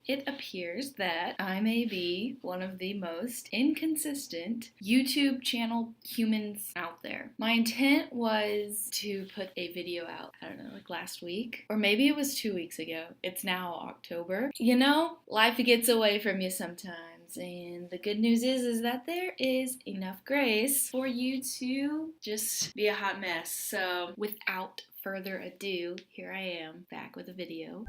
it appears that I may be one of the most inconsistent YouTube channel humans out there. My intent was to put a video out, I don't know, like last week, or maybe it was 2 weeks ago. It's now October. You know, life gets away from you sometimes, and the good news is that there is enough grace for you to just be a hot mess. So without further ado, here I am back with a video.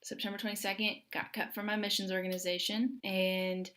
September 22nd, got cut from my missions organization, and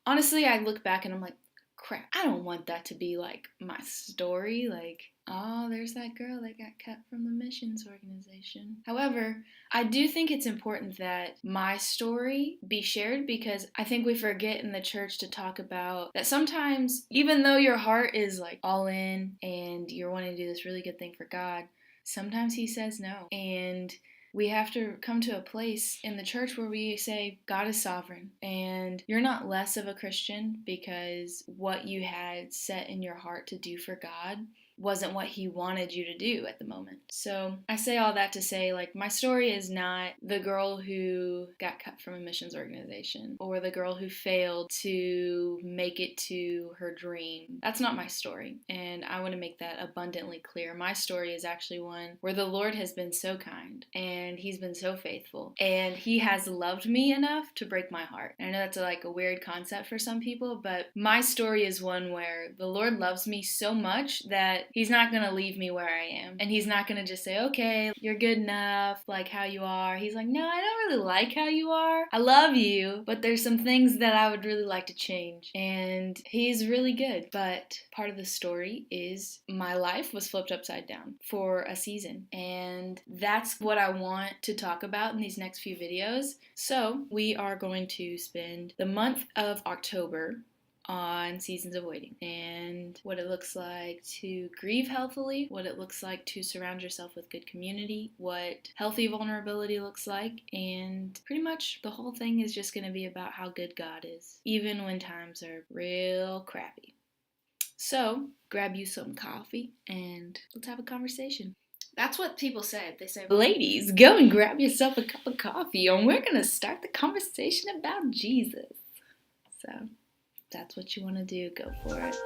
honestly, I look back and I'm like, crap, I don't want that to be like my story, like, oh, there's that girl that got cut from the missions organization. However, I do think it's important that my story be shared, because I think we forget in the church to talk about that sometimes, even though your heart is like all in and you're wanting to do this really good thing for God, sometimes He says no. And we have to come to a place in the church where we say, God is sovereign, and you're not less of a Christian because what you had set in your heart to do for God wasn't what He wanted you to do at the moment. So I say all that to say, like, my story is not the girl who got cut from a missions organization or the girl who failed to make it to her dream. That's not my story, and I want to make that abundantly clear. My story is actually one where the Lord has been so kind, and He's been so faithful, and He has loved me enough to break my heart. And I know that's like a weird concept for some people, but my story is one where the Lord loves me so much that He's not going to leave me where I am. And He's not going to just say, okay, you're good enough, like how you are. He's like, no, I don't really like how you are. I love you, but there's some things that I would really like to change. And He's really good. But part of the story is my life was flipped upside down for a season. And that's what I want to talk about in these next few videos. So we are going to spend the month of October on seasons of waiting, and what it looks like to grieve healthily, what it looks like to surround yourself with good community, what healthy vulnerability looks like, and pretty much the whole thing is just going to be about how good God is, even when times are real crappy. So grab you some coffee and let's have a conversation. That's what people say. They say, ladies, go and grab yourself a cup of coffee and we're going to start the conversation about Jesus. So that's what you want to do, go for it.